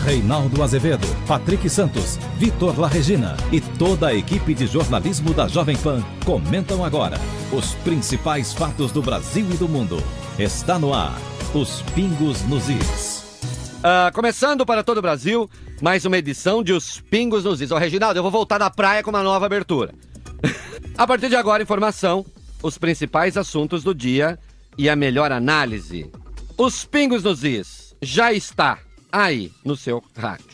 Reinaldo Azevedo, Patrick Santos, Vitor La Regina e toda a equipe de jornalismo da Jovem Pan comentam agora os principais fatos do Brasil e do mundo. Está no ar, os Pingos nos Is. Começando para todo o Brasil, mais uma edição de Os Pingos nos Is. Ô, Reginaldo, eu vou voltar da praia com uma nova abertura. A partir de agora, informação, os principais assuntos do dia e a melhor análise. Os Pingos nos Is já está aí no seu rádio.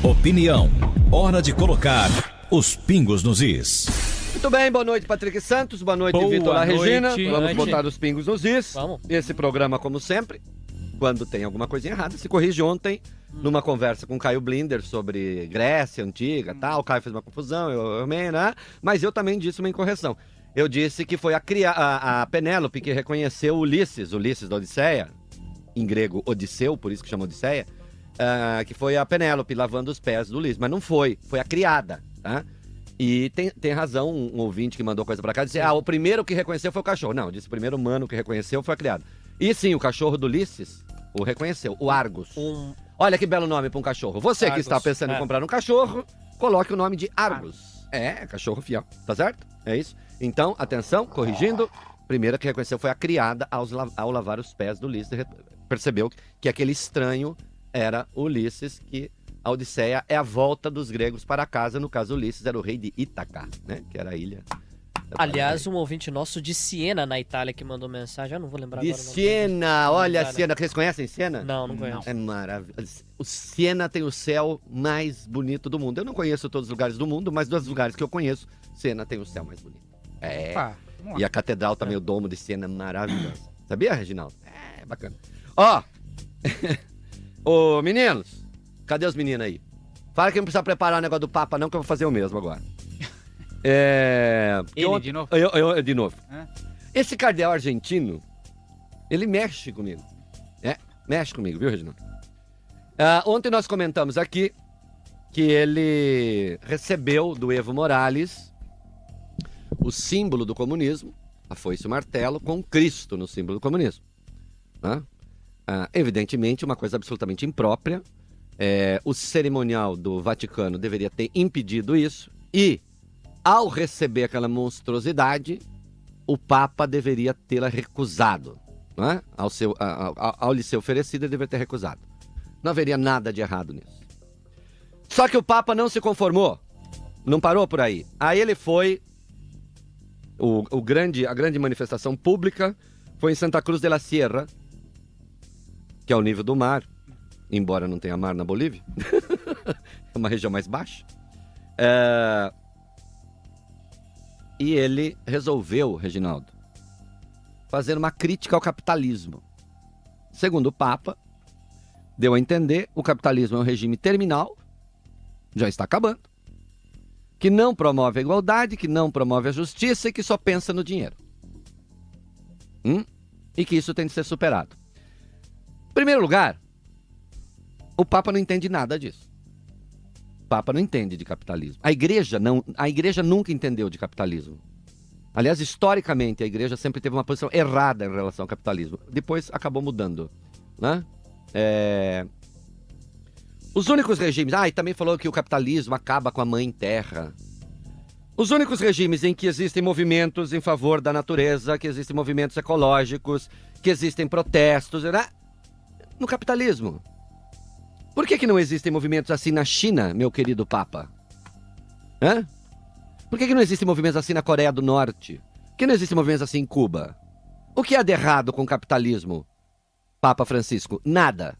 Opinião. Hora de colocar os Pingos nos Is. Muito bem, boa noite, Patrick Santos, boa noite, Vitor La Regina. Vamos botar os Pingos nos Is. Vamos. Esse programa, como sempre, quando tem alguma coisinha errada, se corrige. Ontem, numa conversa com o Caio Blinder sobre Grécia Antiga, tal, o Caio fez uma confusão, eu amei, né? Mas eu também disse uma incorreção. Eu disse que foi a Penélope que reconheceu Ulisses da Odisseia, em grego Odisseu, por isso que chama Odisseia, que foi a Penélope lavando os pés do Ulisses, mas não foi a criada, tá? E tem razão um ouvinte que mandou coisa pra cá, disse, o primeiro que reconheceu foi o cachorro. Não, disse o primeiro humano que reconheceu foi a criada. E sim, o cachorro do Ulisses o reconheceu, o Argus. Olha que belo nome pra um cachorro. Você Argus, que está pensando em comprar um cachorro, coloque o nome de Argus. Cachorro fiel, tá certo? É isso. Então, atenção, corrigindo, primeira que reconheceu foi a criada ao lavar os pés do Ulisses. Percebeu que aquele estranho era Ulisses, que a Odisseia é a volta dos gregos para casa. No caso, Ulisses era o rei de Ítaca, né? Que era a ilha. Aliás, um ouvinte nosso de Siena, na Itália, que mandou mensagem. Eu não vou lembrar agora. De Siena, olha a Siena. Vocês conhecem Siena? Não conheço. É maravilhoso. O Siena tem o céu mais bonito do mundo. Eu não conheço todos os lugares do mundo, mas dos lugares que eu conheço, Siena tem o céu mais bonito. E a catedral também, o domo de Siena, é maravilhoso. Sabia, Reginaldo? Bacana. Ô, meninos, cadê os meninos aí? Fala que não precisa preparar o negócio do Papa não, que eu vou fazer o mesmo agora. De novo? Eu de novo. Esse cardeal argentino, ele mexe comigo. Mexe comigo, viu, Reginaldo? Ontem nós comentamos aqui que ele recebeu do Evo Morales o símbolo do comunismo, a foice e o martelo, com Cristo no símbolo do comunismo. Evidentemente, uma coisa absolutamente imprópria. O cerimonial do Vaticano deveria ter impedido isso. E, ao receber aquela monstruosidade, o Papa deveria tê-la recusado. Ao lhe ser oferecido, ele deveria ter recusado. Não haveria nada de errado nisso. Só que o Papa não se conformou. Não parou por aí. Aí ele foi... A grande manifestação pública foi em Santa Cruz de la Sierra, que é o nível do mar, embora não tenha mar na Bolívia. É uma região mais baixa. E ele resolveu, Reginaldo, fazer uma crítica ao capitalismo. Segundo o Papa, deu a entender, o capitalismo é um regime terminal, já está acabando, que não promove a igualdade, que não promove a justiça e que só pensa no dinheiro. E que isso tem de ser superado. Em primeiro lugar, o Papa não entende nada disso. O Papa não entende de capitalismo. A igreja nunca entendeu de capitalismo. Aliás, historicamente, a igreja sempre teve uma posição errada em relação ao capitalismo. Depois acabou mudando, né? Os únicos regimes... e também falou que o capitalismo acaba com a mãe terra. Os únicos regimes em que existem movimentos em favor da natureza, que existem movimentos ecológicos, que existem protestos, né? No capitalismo. Por que não existem movimentos assim na China, meu querido Papa? Por que não existem movimentos assim na Coreia do Norte? Por que não existem movimentos assim em Cuba? O que há de errado com o capitalismo, Papa Francisco? Nada.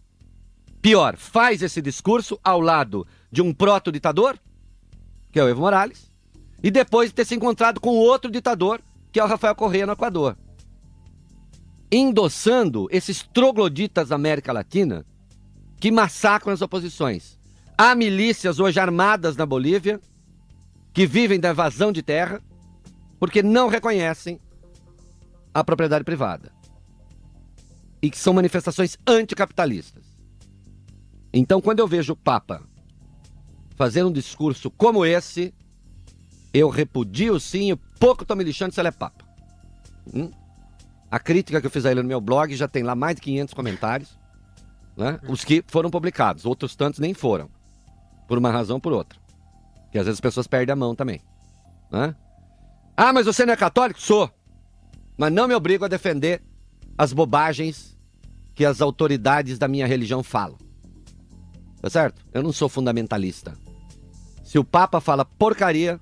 Pior, faz esse discurso ao lado de um proto-ditador, que é o Evo Morales, e depois de ter se encontrado com outro ditador, que é o Rafael Correa no Equador. Endossando esses trogloditas da América Latina que massacram as oposições. Há milícias hoje armadas na Bolívia que vivem da evasão de terra porque não reconhecem a propriedade privada. E que são manifestações anticapitalistas. Então, quando eu vejo o Papa fazer um discurso como esse, eu repudio sim, pouco estou me lixando se ele é Papa. A crítica que eu fiz a ele no meu blog já tem lá mais de 500 comentários. né? Os que foram publicados. Outros tantos nem foram. Por uma razão ou por outra. Que às vezes as pessoas perdem a mão também. Né? Ah, mas você não é católico? Sou. Mas não me obrigo a defender as bobagens que as autoridades da minha religião falam. Tá certo? Eu não sou fundamentalista. Se o Papa fala porcaria,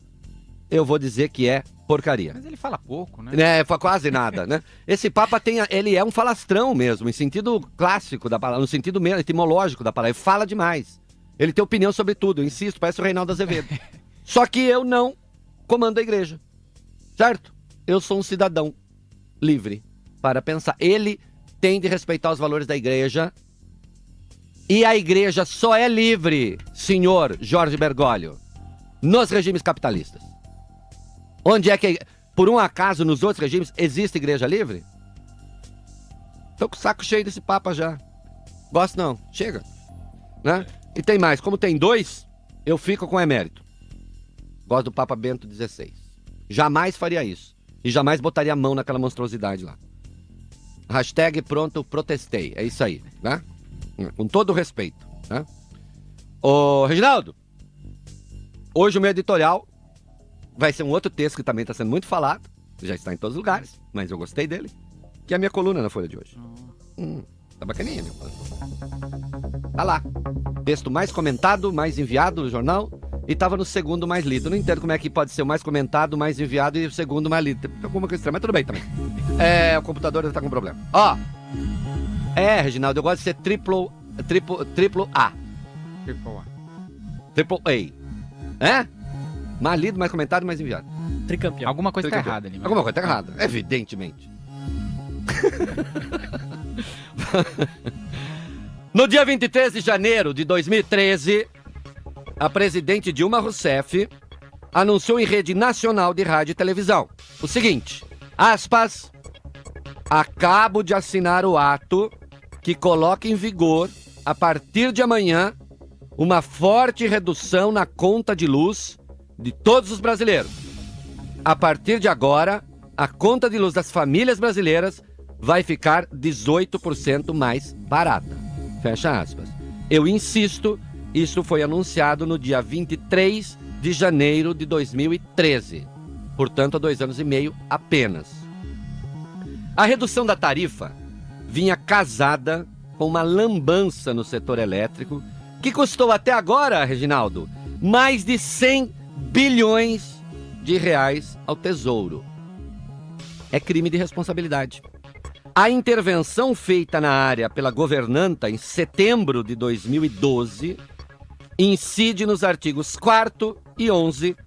eu vou dizer que é porcaria. Mas ele fala pouco, né? É, quase nada, né? Esse Papa ele é um falastrão mesmo, em sentido clássico da palavra, no sentido mesmo, etimológico da palavra. Ele fala demais. Ele tem opinião sobre tudo, eu insisto, parece o Reinaldo Azevedo. Só que eu não comando a igreja, certo? Eu sou um cidadão livre para pensar. Ele tem de respeitar os valores da igreja e a igreja só é livre, senhor Jorge Bergoglio, nos regimes capitalistas. Onde é que, por um acaso, nos outros regimes, existe igreja livre? Tô com o saco cheio desse papa já. Gosto não, chega. Né? E tem mais, como tem 2, eu fico com emérito. Gosto do Papa Bento XVI. Jamais faria isso. E jamais botaria a mão naquela monstruosidade lá. Hashtag pronto, protestei. É isso aí, né? Com todo o respeito, né? Ô, Reginaldo, hoje o meu editorial vai ser um outro texto que também está sendo muito falado. Já está em todos os lugares, mas eu gostei dele. Que é a minha coluna na Folha de hoje. Tá bacaninha, meu. Tá lá. Texto mais comentado, mais enviado no jornal. E tava no segundo mais lido. Não entendo como é que pode ser o mais comentado, mais enviado e o segundo mais lido. Tem alguma coisa estranha, mas tudo bem também. O computador tá com problema. Ó. Reginaldo, eu gosto de ser triplo A. Triple A. Mais lido, mais comentado, mais enviado. Tricampeão. Alguma coisa tá errada ali. Alguma coisa tá errada, evidentemente. No dia 23 de janeiro de 2013, a presidente Dilma Rousseff anunciou em rede nacional de rádio e televisão o seguinte, aspas, acabo de assinar o ato que coloca em vigor, a partir de amanhã, uma forte redução na conta de luz de todos os brasileiros. A partir de agora, a conta de luz das famílias brasileiras vai ficar 18% mais barata. Fecha aspas. Eu insisto, isso foi anunciado no dia 23 de janeiro de 2013. Portanto, há 2 anos e meio apenas. A redução da tarifa vinha casada com uma lambança no setor elétrico que custou até agora, Reginaldo, mais de 100 bilhões de reais ao Tesouro. É crime de responsabilidade. A intervenção feita na área pela governanta em setembro de 2012 incide nos artigos 4º e 11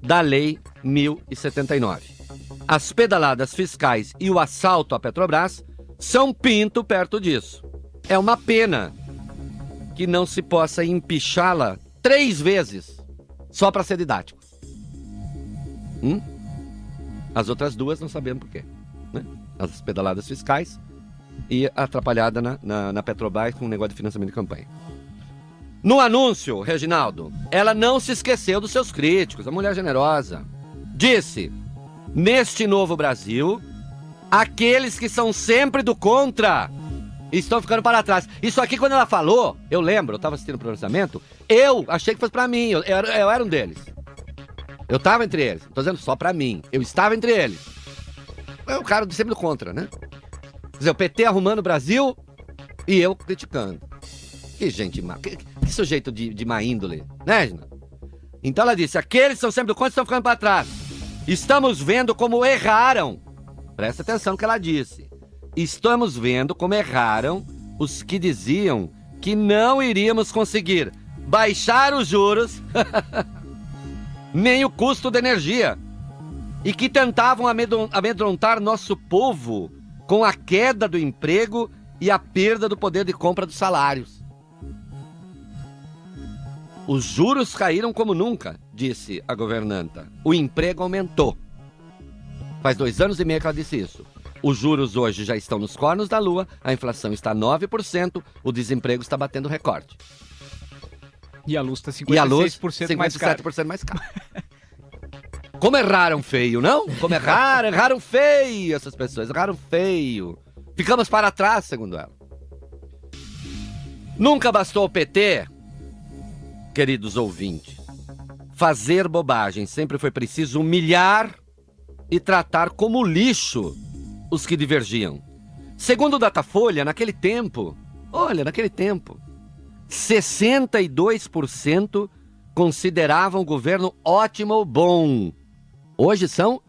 da Lei 1079. As pedaladas fiscais e o assalto à Petrobras são pinto perto disso. É uma pena que não se possa empichá-la 3 vezes só para ser didático. As outras 2 não sabemos por quê, né? As pedaladas fiscais e a atrapalhada na Petrobras com o negócio de financiamento de campanha. No anúncio, Reginaldo, ela não se esqueceu dos seus críticos, a mulher generosa. Disse, neste novo Brasil, aqueles que são sempre do contra estão ficando para trás. Isso aqui, quando ela falou, eu lembro, eu estava assistindo o pronunciamento, eu achei que fosse para mim, eu era um deles. Eu estava entre eles, não tô dizendo só para mim, eu estava entre eles. É o cara sempre do contra, né? Quer dizer, o PT arrumando o Brasil e eu criticando. Que gente má, que sujeito de má índole, né, Gina? Então ela disse, aqueles que são sempre do contra estão ficando para trás. Estamos vendo como erraram. Presta atenção no que ela disse. Estamos vendo como erraram os que diziam que não iríamos conseguir baixar os juros nem o custo da energia e que tentavam amedrontar nosso povo com a queda do emprego e a perda do poder de compra dos salários. Os juros caíram como nunca, disse a governanta. O emprego aumentou. Faz 2 anos e meio que ela disse isso. Os juros hoje já estão nos cornos da lua, a inflação está 9%, o desemprego está batendo recorde. E a luz está 56% mais cara. 57% mais caro. Como erraram feio, não? Como erraram feio essas pessoas, erraram feio. Ficamos para trás, segundo ela. Nunca bastou o PT, queridos ouvintes, fazer bobagem. Sempre foi preciso humilhar e tratar como lixo os que divergiam. Segundo o Datafolha, naquele tempo, 62% consideravam o governo ótimo ou bom. Hoje são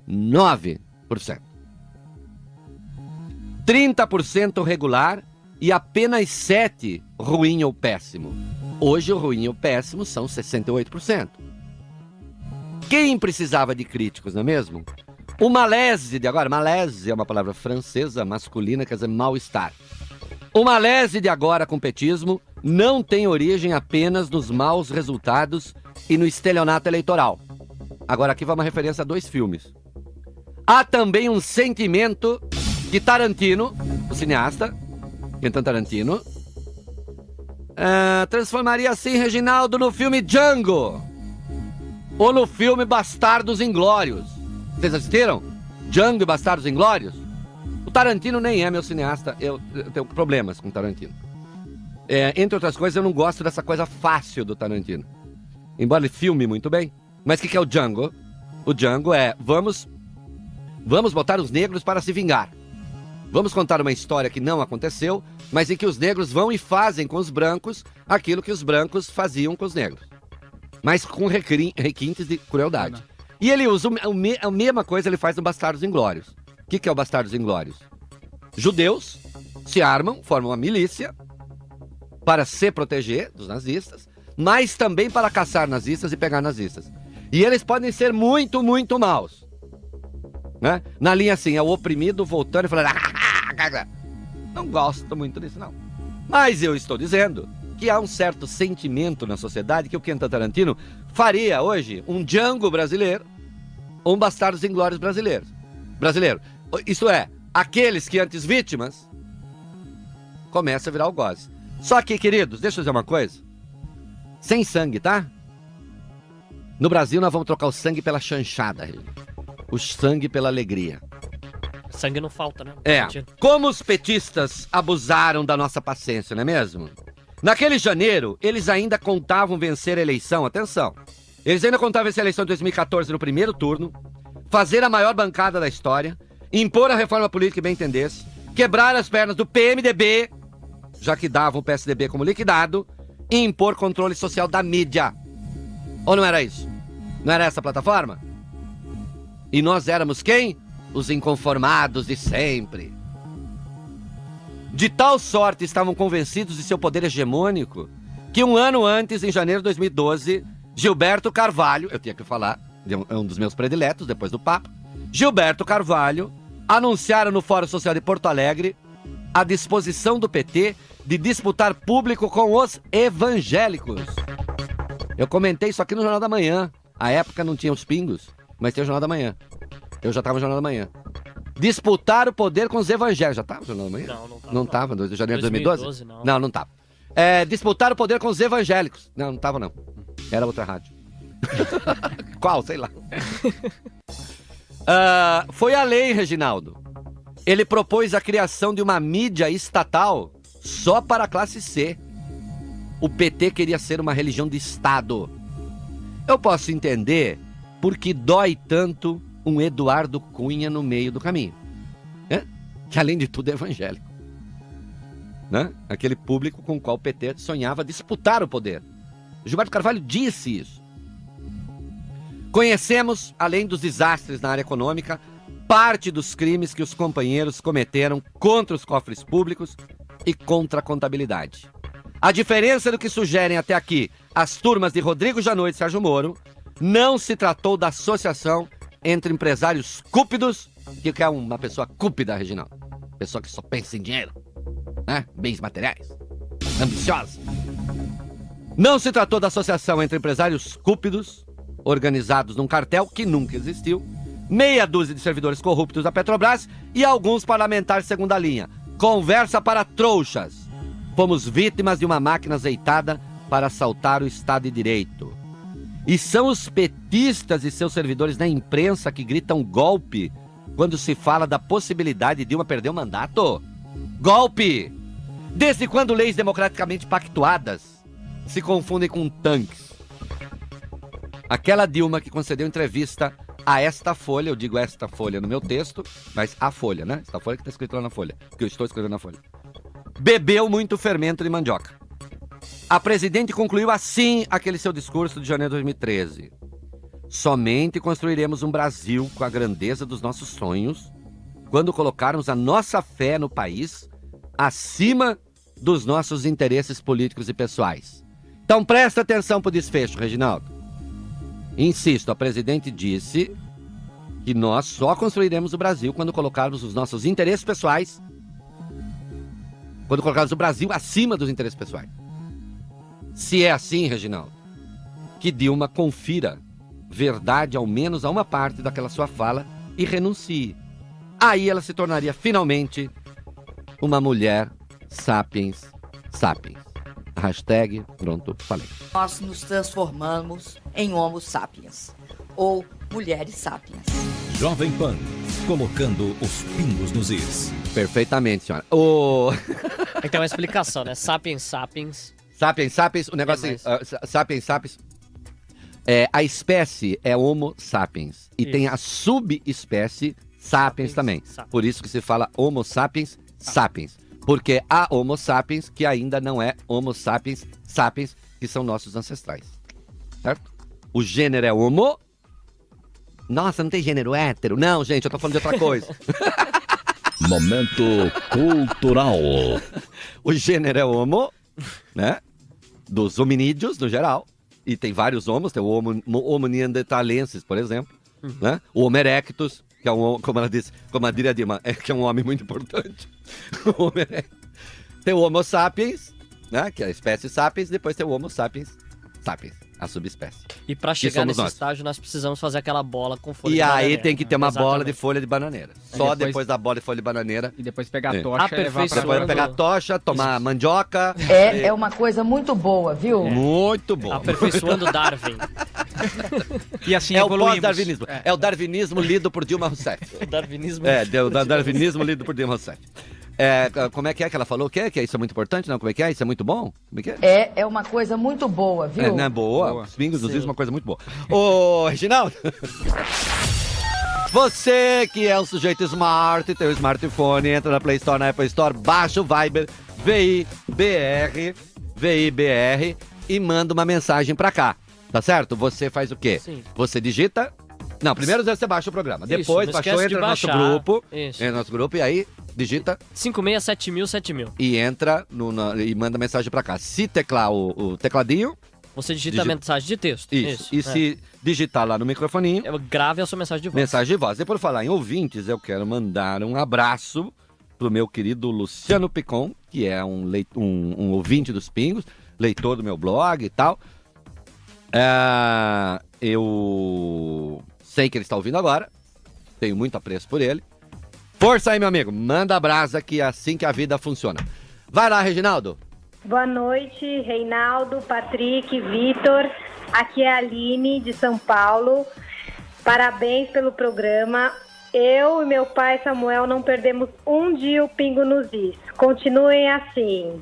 9%. 30% regular e apenas 7% ruim ou péssimo. Hoje o ruim ou péssimo são 68%. Quem precisava de críticos, não é mesmo? O malaise de agora, malaise é uma palavra francesa masculina, quer dizer mal-estar. O malaise de agora com o petismo não tem origem apenas nos maus resultados e no estelionato eleitoral. Agora aqui vai uma referência a 2 filmes. Há também um sentimento que Tarantino, o cineasta, Quentin Tarantino, transformaria assim Reginaldo no filme Django ou no filme Bastardos Inglórios. Vocês assistiram? Django e Bastardos Inglórios? O Tarantino nem é meu cineasta, eu tenho problemas com o Tarantino. Entre outras coisas, eu não gosto dessa coisa fácil do Tarantino. Embora ele filme muito bem. Mas o que é o Django? O Django é, vamos botar os negros para se vingar. Vamos contar uma história que não aconteceu, mas em que os negros vão e fazem com os brancos aquilo que os brancos faziam com os negros. Mas com requintes de crueldade. E ele usa a mesma coisa ele faz no Bastardos Inglórios. O que é o Bastardos Inglórios? Judeus se armam, formam uma milícia para se proteger dos nazistas, mas também para caçar nazistas e pegar nazistas. E eles podem ser muito, muito maus. Né? Na linha assim, é o oprimido voltando e falando... Não gosto muito disso, não. Mas eu estou dizendo que há um certo sentimento na sociedade que o Quentin Tarantino faria hoje um Django brasileiro ou um Bastardos Inglórios brasileiro. Isso é, aqueles que antes vítimas começam a virar algozes. Só que, queridos, deixa eu dizer uma coisa. Sem sangue, tá? No Brasil nós vamos trocar o sangue pela chanchada. O sangue pela alegria. Sangue não falta, né? Como os petistas abusaram da nossa paciência, não é mesmo? Naquele janeiro, eles ainda contavam vencer a eleição, atenção. Eles ainda contavam vencer a eleição de 2014 no primeiro turno, fazer a maior bancada da história, impor a reforma política que bem entendesse, quebrar as pernas do PMDB, já que davam o PSDB como liquidado, e impor controle social da mídia. Ou não era isso? Não era essa a plataforma? E nós éramos quem? Os inconformados de sempre. De tal sorte estavam convencidos de seu poder hegemônico, que um ano antes, em janeiro de 2012, Gilberto Carvalho, eu tinha que falar, é um dos meus prediletos, depois do Papa, Gilberto Carvalho, anunciaram no Fórum Social de Porto Alegre a disposição do PT de disputar público com os evangélicos. Eu comentei isso aqui no Jornal da Manhã. À época não tinha os pingos, mas tinha o Jornal da Manhã. Eu já estava no Jornal da Manhã. Disputar o poder com os evangélicos. Já estava no Jornal da Manhã? Não estava. Não janeiro de 2012? Não estava. Disputar o poder com os evangélicos. Não estava não. Era outra rádio. Qual? Sei lá. Foi a lei, Reginaldo. Ele propôs a criação de uma mídia estatal só para a classe C. O PT queria ser uma religião de Estado. Eu posso entender por que dói tanto um Eduardo Cunha no meio do caminho, né? Que além de tudo é evangélico, né? Aquele público com o qual o PT sonhava disputar o poder. Gilberto Carvalho disse isso. Conhecemos, além dos desastres na área econômica, parte dos crimes que os companheiros cometeram contra os cofres públicos e contra a contabilidade. A diferença do que sugerem até aqui as turmas de Rodrigo Janot e Sérgio Moro, não se tratou da associação entre empresários cúpidos, que é uma pessoa cúpida, Reginaldo, pessoa que só pensa em dinheiro, né? Bens materiais, ambiciosa. Não se tratou da associação entre empresários cúpidos, organizados num cartel que nunca existiu, meia dúzia de servidores corruptos da Petrobras e alguns parlamentares de segunda linha. Conversa para trouxas. Fomos vítimas de uma máquina azeitada para assaltar o Estado de Direito. E são os petistas e seus servidores na imprensa que gritam golpe quando se fala da possibilidade de Dilma perder o mandato. Golpe! Desde quando leis democraticamente pactuadas se confundem com tanques? Aquela Dilma que concedeu entrevista a esta Folha, eu digo esta Folha no meu texto, mas a Folha, né? Esta Folha que está escrito lá na Folha, que eu estou escrevendo na Folha. Bebeu muito fermento de mandioca. A presidente concluiu assim aquele seu discurso de janeiro de 2013. Somente construiremos um Brasil com a grandeza dos nossos sonhos quando colocarmos a nossa fé no país acima dos nossos interesses políticos e pessoais. Então presta atenção pro desfecho, Reginaldo. Insisto, a presidente disse que nós só construiremos o Brasil quando colocarmos os nossos interesses pessoais, quando colocarmos o Brasil acima dos interesses pessoais. Se é assim, Reginaldo, que Dilma confira verdade ao menos a uma parte daquela sua fala e renuncie. Aí ela se tornaria finalmente uma mulher sapiens sapiens. Hashtag pronto, falei. Nós nos transformamos em homo sapiens, ou mulheres sapiens. Jovem Pan, colocando os pingos nos is. Perfeitamente, senhora. Tem que ter uma explicação, né? Sapiens, sapiens. Sapiens, sapiens, o negócio é sapiens, sapiens. A espécie é Homo sapiens. E tem a subespécie sapiens também. Sapiens. Por isso que se fala Homo sapiens, sapiens. Porque há Homo sapiens que ainda não é Homo sapiens, sapiens, que são nossos ancestrais. Certo? O gênero é Homo. Nossa, não tem gênero hétero. Não, gente, eu tô falando de outra coisa. Momento cultural. O gênero é Homo, né? Dos hominídeos, no geral. E tem vários homos, tem o Homo neanderthalensis, por exemplo. Né? O Homo erectus, que é um, como ela disse, como a diria Dilma, que é um homem muito importante. O Homo erectus. Tem o Homo sapiens, né? Que é a espécie sapiens, depois tem o Homo sapiens sapiens, a subespécie. E pra chegar nesse nós. estágio, nós precisamos fazer aquela bola com folha de E bananeira. aí tem que ter uma bola de Exatamente. folha de bananeira. Só depois- depois da bola de folha de bananeira. E depois pegar a tocha e levar pra Aperfeiçoando. Depois pegar a tocha, tomar mandioca. É uma coisa muito boa, viu? Muito bom. Aperfeiçoando Darwin. E assim É o evoluímos. pós-darwinismo. É o darwinismo lido por Dilma Rousseff. O darwinismo. O darwinismo lido por Dilma Rousseff. Como é que ela falou? Que isso é muito importante? Não, como é que é? Isso é muito bom? Como é que é? É uma coisa muito boa, viu? Não é boa? Boa. Os pingos dos Sim. is é uma coisa muito boa. Ô, Reginaldo. Você que é um sujeito smart, tem um smartphone, entra na Play Store, na Apple Store, baixa o Viber, VIBR e manda uma mensagem pra cá. Tá certo? Você faz o quê? Sim. Você digita... Não, primeiro você baixa o programa. Isso, Depois, não baixou, esquece de entra no nosso baixar. grupo. Isso. Entra no nosso grupo e aí digita 567000. e entra e manda mensagem pra cá. Se teclar o tecladinho, Você digita a mensagem de texto. isso. E se digitar lá no microfoninho, Grave a sua mensagem de voz. mensagem de voz. E por falar em ouvintes, eu quero mandar um abraço pro meu querido Luciano Picon, que é um ouvinte dos Pingos, leitor do meu blog e tal. Eu sei que ele está ouvindo agora, tenho muito apreço por ele. Força aí, meu amigo, manda a brasa que é assim que a vida funciona. Vai lá, Reginaldo. Boa noite, Reinaldo, Patrick, Vitor. Aqui é a Aline, de São Paulo. Parabéns pelo programa. Eu e meu pai Samuel não perdemos um dia o Pingo nos Is. Continuem assim.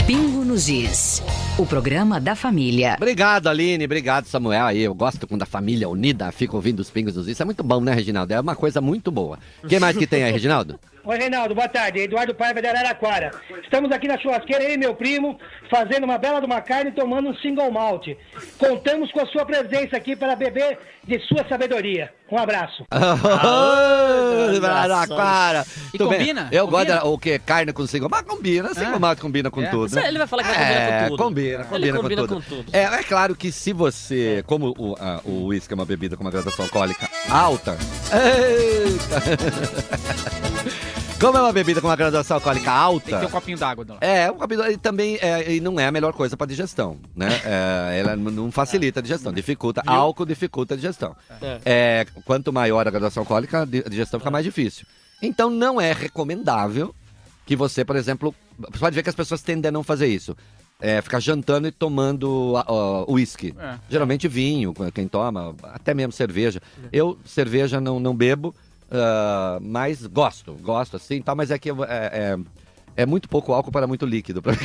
Pingo nos Is, o programa da família. Obrigado, Aline, obrigado, Samuel. Aí, eu gosto quando a família unida fica ouvindo os Pingos dos Is. Isso é muito bom, né, Reginaldo? É uma coisa muito boa. Quem mais que tem aí, Reginaldo? Oi, Reinaldo, boa tarde. Eduardo Paiva de Araraquara. Estamos aqui na churrasqueira, eu e meu primo, fazendo uma bela de uma carne e tomando um single malt. Contamos com a sua presença aqui para beber de sua sabedoria. Um abraço. Araraquara. E Tudo bem. combina? Eu Combina? gosto o quê? Carne com single malt? Combina. Single malt combina com tudo. Né? Ele vai falar que vai combinar com tudo. Combina Ele com combina tudo. com tudo. É claro que se você, como o uísque é uma bebida com uma graduação alcoólica alta, eita. Como é uma bebida com uma graduação alcoólica alta, Tem que ter um copinho d'água, Dona. o cabelo ele também e não é a melhor coisa para digestão, né? Ela não facilita a digestão, dificulta. Álcool dificulta a digestão. Quanto maior a graduação alcoólica, a digestão fica mais difícil. Então não é recomendável que você, por exemplo, você pode ver que as pessoas tendem a não fazer isso. Ficar jantando e tomando uísque. Geralmente vinho, quem toma, até mesmo cerveja. Eu cerveja não bebo. Mas gosto assim, tal, mas é que É muito pouco álcool para muito líquido pra mim.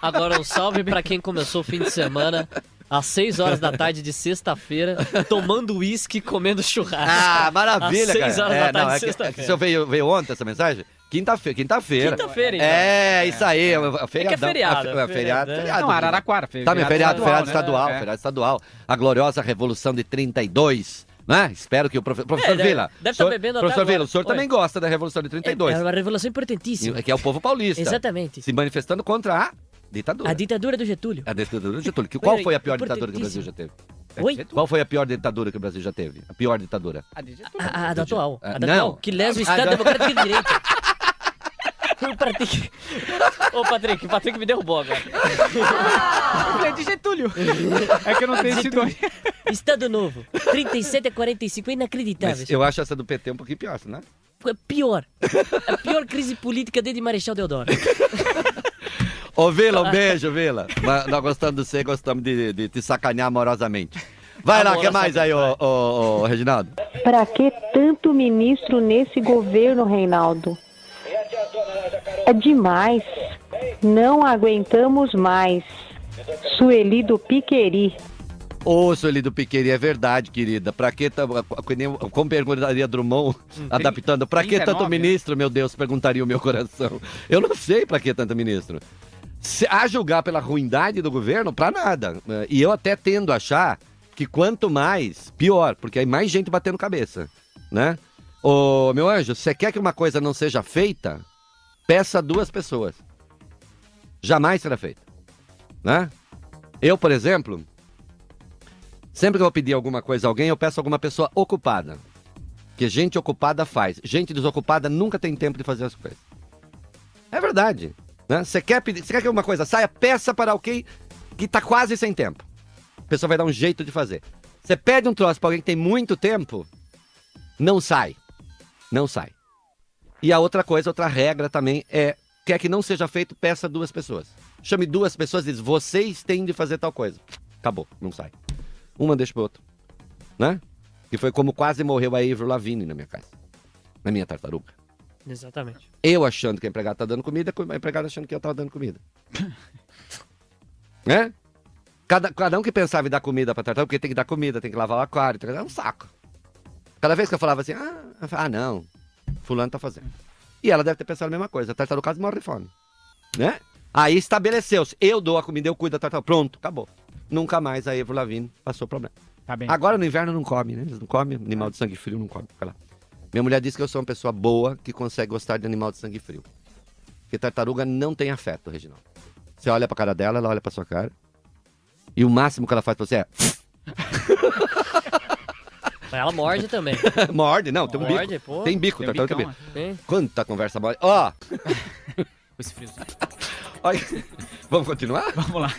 Agora um salve pra quem começou o fim de semana às 6 horas da tarde de sexta-feira, tomando uísque e comendo churrasco. Ah, maravilha, às 6 cara. horas da tarde de é que sexta-feira. o senhor veio ontem essa mensagem? Quinta-feira. Quinta-feira, então. É, isso aí. É que é feriado. Feriado. Não, Araraquara. Tá, meu feriado estadual, né? feriado estadual. A gloriosa Revolução de 32. Né? Espero que o professor Vila... Deve estar bebendo até Professor agora. Vila, o senhor também gosta da Revolução de 32. É uma revolução importantíssima. Que é o povo paulista. Exatamente. Se manifestando contra a ditadura. A ditadura do Getúlio. A ditadura do Getúlio. Qual foi a pior ditadura que o Brasil já teve? Oi? Qual foi a pior ditadura que o Brasil já teve? A pior ditadura? A da atual. A da Não. atual. Que lesa o Estado Democrático de Direito. Ô, Patrick, o Patrick me derrubou agora. É de Getúlio. É que eu não tenho esse nome. Estado Novo. 37 a 45, inacreditável. Mas eu acho essa do PT um pouquinho pior, né? Pior. A pior crise política desde Marechal Deodoro. Ô, Vila, um beijo, Vila. Mas nós gostamos de você, gostamos de te sacanear amorosamente. Vai lá, o que mais aí, ô, Reginaldo? Pra que tanto ministro nesse governo, Reinaldo? É demais. Não aguentamos mais. Sueli do Piqueri. Ô, Sueli do Piqueri, é verdade, querida. Pra que, como perguntaria Drummond, adaptando, pra que 39, tanto ministro, meu Deus, perguntaria o meu coração. Eu não sei pra que tanto ministro. A julgar pela ruindade do governo, pra nada. E eu até tendo a achar que quanto mais, pior, porque aí mais gente batendo cabeça, né? Ô, meu anjo, você quer que uma coisa não seja feita? Peça 2 pessoas. Jamais será feita, né? Eu, por exemplo, sempre que eu vou pedir alguma coisa a alguém, eu peço alguma pessoa ocupada. Que gente ocupada faz. Gente desocupada nunca tem tempo de fazer as coisas. É verdade, né? Você quer que uma coisa saia, peça para alguém que tá quase sem tempo. A pessoa vai dar um jeito de fazer. Você pede um troço para alguém que tem muito tempo, não sai. Não sai. E a outra coisa, outra regra também é, quer que não seja feito, peça 2 pessoas. Chame 2 pessoas e diz, vocês têm de fazer tal coisa. Acabou, não sai. Uma deixa pro outro. Né? Que foi como quase morreu a Avril Lavigne na minha casa. Na minha tartaruga. Exatamente. Eu achando que a empregada tá dando comida, a empregada achando que eu tava dando comida. Né? Cada um que pensava em dar comida pra tartaruga, porque tem que dar comida, tem que lavar o aquário, é um saco. Cada vez que eu falava assim, não, fulano tá fazendo. E ela deve ter pensado a mesma coisa, a tartaruga quase morre de fome. Né? Aí estabeleceu-se, eu dou a comida, eu cuido da tartaruga, pronto, acabou. Nunca mais a Avril Lavigne passou problema. Tá bem. Agora no inverno não come, né? Eles não comem, animal de sangue frio não come. Fica lá. Minha mulher disse que eu sou uma pessoa boa que consegue gostar de animal de sangue frio. Porque tartaruga não tem afeto, Reginaldo. Você olha pra cara dela, ela olha pra sua cara. E o máximo que ela faz pra você é... Mas ela morde também. Morde, não, tem um Morde, bico. pô. Tem bico, Tem tartaruga tem bicão, bico. Tem. Quanta conversa mole. Ó, Esse friozinho. olha, vamos continuar? Vamos lá.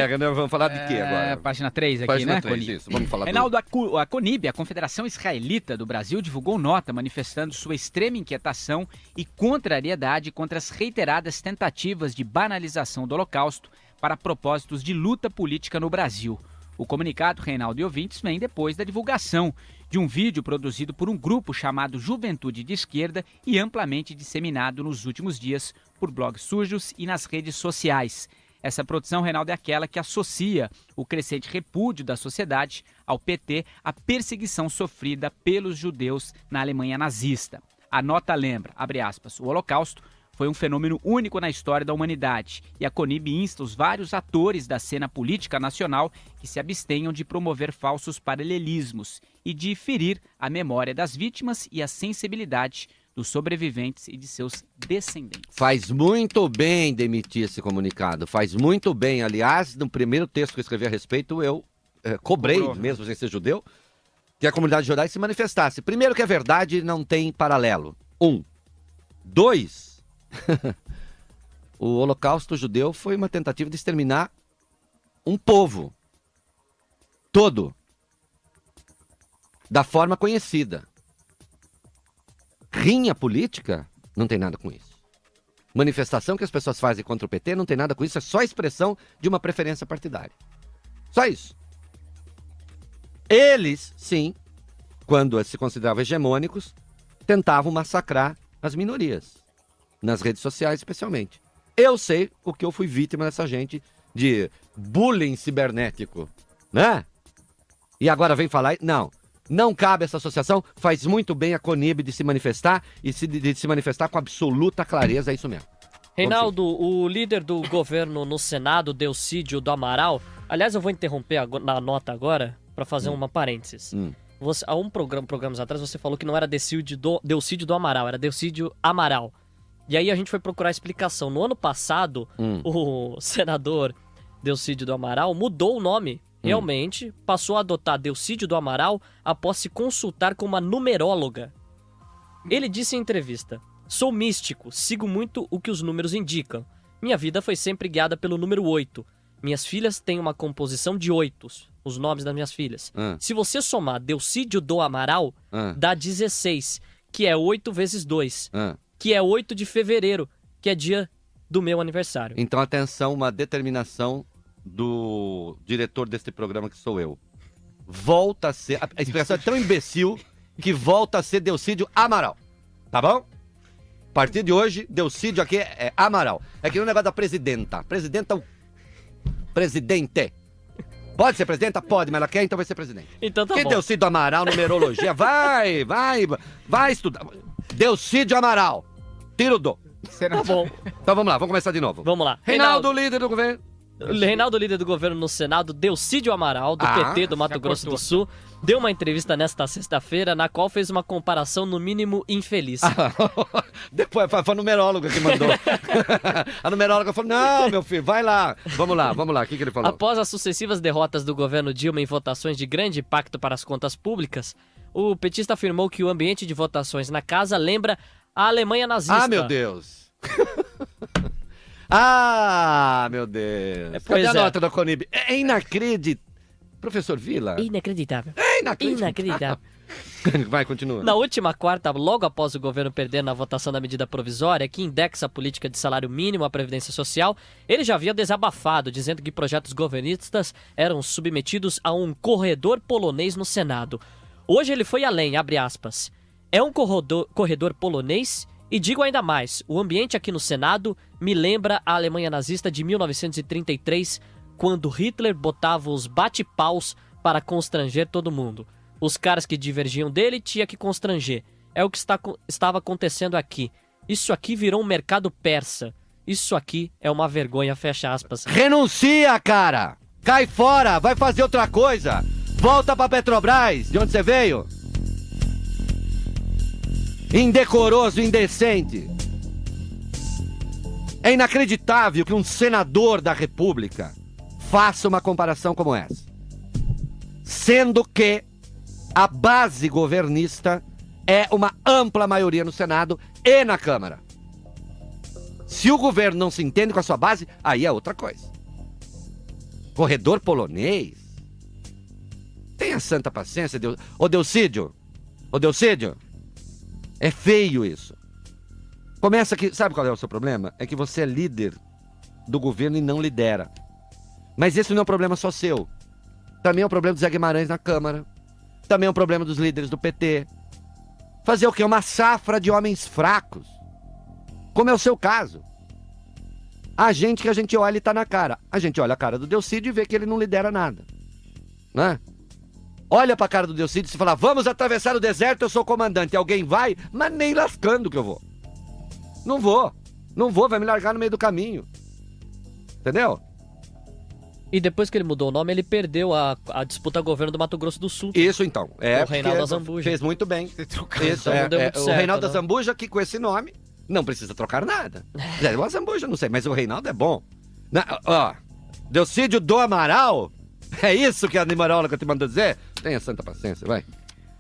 Renan, vamos falar de quê agora? Página 3 aqui, Página né? 3, Conib? isso, vamos falar Reinaldo, a Conib, a Confederação Israelita do Brasil, divulgou nota manifestando sua extrema inquietação e contrariedade contra as reiteradas tentativas de banalização do Holocausto para propósitos de luta política no Brasil. O comunicado, Reinaldo e ouvintes, vem depois da divulgação de um vídeo produzido por um grupo chamado Juventude de Esquerda e amplamente disseminado nos últimos dias por blogs sujos e nas redes sociais. Essa produção, Reinaldo, é aquela que associa o crescente repúdio da sociedade ao PT à perseguição sofrida pelos judeus na Alemanha nazista. A nota lembra, abre aspas, o Holocausto foi um fenômeno único na história da humanidade e a Conib insta os vários atores da cena política nacional que se abstenham de promover falsos paralelismos e de ferir a memória das vítimas e a sensibilidade dos sobreviventes e de seus descendentes. Faz muito bem demitir esse comunicado, faz muito bem. Aliás, no primeiro texto que eu escrevi a respeito, eu cobrei, mesmo sem ser judeu, que a comunidade judaica se manifestasse. Primeiro que a verdade não tem paralelo. 1. 2. O Holocausto judeu foi uma tentativa de exterminar um povo todo, da forma conhecida. Rinha política não tem nada com isso. Manifestação que as pessoas fazem contra o PT não tem nada com isso, é só expressão de uma preferência partidária. Só isso. Eles, sim, quando se consideravam hegemônicos, tentavam massacrar as minorias. nas redes sociais especialmente. Eu sei o que eu fui vítima dessa gente de bullying cibernético, né? E agora vem falar... Não cabe essa associação, faz muito bem a Conib de se manifestar e de se manifestar com absoluta clareza, é isso mesmo. Reinaldo, o líder do governo no Senado, Delcídio do Amaral... Aliás, eu vou interromper na nota agora para fazer uma parênteses. Há programas atrás você falou que não era Delcídio do Amaral, era Delcídio Amaral. E aí a gente foi procurar explicação. No ano passado, o senador Delcídio do Amaral mudou o nome. Realmente, passou a adotar Delcídio do Amaral após se consultar com uma numeróloga. Ele disse em entrevista: "Sou místico, sigo muito o que os números indicam. Minha vida foi sempre guiada pelo número 8. Minhas filhas têm uma composição de 8, os nomes das minhas filhas. Se você somar Delcídio do Amaral, dá 16, que é 8 vezes 2, que é 8 de fevereiro, que é dia do meu aniversário." Então, atenção, uma determinação do diretor deste programa, que sou eu. Volta a ser... A explicação é tão imbecil que volta a ser Delcídio Amaral. Tá bom? A partir de hoje, Delcídio aqui é Amaral. É que no negócio da presidenta. Presidente. Pode ser presidenta? Pode, mas ela quer, então vai ser presidente. Então tá que bom. Delcídio Amaral, numerologia? Vai estudar. Delcídio Amaral. Tiro do. Tá bom. Então vamos lá, vamos começar de novo. Vamos lá. Reinaldo, líder do governo. Reinaldo, líder do governo no Senado, Delcídio Amaral, do PT do Mato Grosso do Sul, deu uma entrevista nesta sexta-feira, na qual fez uma comparação no mínimo infeliz. Depois foi a numeróloga que mandou. A numeróloga falou: "Não, meu filho, vai lá. Vamos lá. O que ele falou?" Após as sucessivas derrotas do governo Dilma em votações de grande impacto para as contas públicas, o petista afirmou que o ambiente de votações na casa lembra a Alemanha nazista. Ah, meu Deus. Meu Deus. Cadê a nota da Conib? É inacreditável. Professor Vila? Inacreditável. É inacreditável. Vai, continua. Na última quarta, logo após o governo perder na votação da medida provisória, que indexa a política de salário mínimo à Previdência Social, ele já havia desabafado, dizendo que projetos governistas eram submetidos a um corredor polonês no Senado. Hoje ele foi além, abre aspas. É um corredor polonês? E digo ainda mais, o ambiente aqui no Senado me lembra a Alemanha nazista de 1933, quando Hitler botava os bate-paus para constranger todo mundo. Os caras que divergiam dele tinha que constranger. É o que estava acontecendo aqui. Isso aqui virou um mercado persa. Isso aqui é uma vergonha, fecha aspas. Renuncia, cara! Cai fora, vai fazer outra coisa! Volta pra Petrobras, de onde você veio! Indecoroso, indecente. É inacreditável que um senador da República faça uma comparação como essa. Sendo que a base governista é uma ampla maioria no Senado e na Câmara. Se o governo não se entende com a sua base, aí é outra coisa. Corredor polonês? Tenha santa paciência, Deus. Ô Delcídio, é feio isso. Começa aqui, sabe qual é o seu problema? É que você é líder do governo e não lidera. Mas esse não é um problema só seu. Também é um problema do Zé Guimarães na Câmara. Também é um problema dos líderes do PT. Fazer o quê? Uma safra de homens fracos. Como é o seu caso. A gente que a gente olha e tá na cara. A gente olha a cara do Delcídio e vê que ele não lidera nada. Né? Olha pra cara do Delcídio e fala: "Vamos atravessar o deserto, eu sou o comandante." Alguém vai, mas nem lascando que eu vou. Não vou, vai me largar no meio do caminho. Entendeu? E depois que ele mudou o nome, ele perdeu a disputa ao governo do Mato Grosso do Sul. Isso então. O Reinaldo Azambuja. Fez muito bem. Isso, não deu muito o certo, Reinaldo né? Azambuja, que com esse nome não precisa trocar nada. O Azambuja não sei, mas o Reinaldo é bom. Delcídio do Amaral? É isso que a numeróloga te mandou dizer? Tenha santa paciência, vai.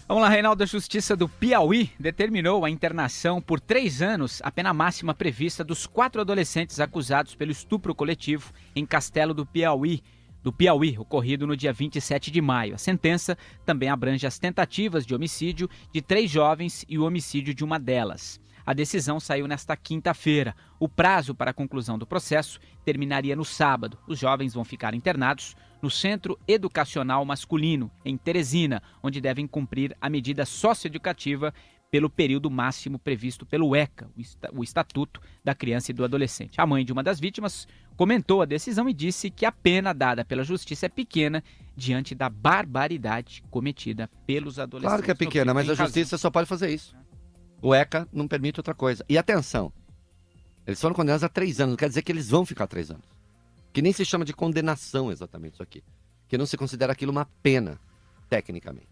Vamos lá, Reinaldo. A Justiça do Piauí determinou a internação por 3 anos, a pena máxima prevista dos 4 adolescentes acusados pelo estupro coletivo em Castelo do Piauí, ocorrido no dia 27 de maio. A sentença também abrange as tentativas de homicídio de 3 jovens e o homicídio de uma delas. A decisão saiu nesta quinta-feira. O prazo para a conclusão do processo terminaria no sábado. Os jovens vão ficar internados no Centro Educacional Masculino, em Teresina, onde devem cumprir a medida socioeducativa pelo período máximo previsto pelo ECA, o Estatuto da Criança e do Adolescente. A mãe de uma das vítimas comentou a decisão e disse que a pena dada pela justiça é pequena diante da barbaridade cometida pelos adolescentes. Claro que é pequena, mas a justiça só pode fazer isso. O ECA não permite outra coisa. E atenção, eles foram condenados a 3 anos, não quer dizer que eles vão ficar 3 anos. Que nem se chama de condenação exatamente isso aqui. Que não se considera aquilo uma pena, tecnicamente.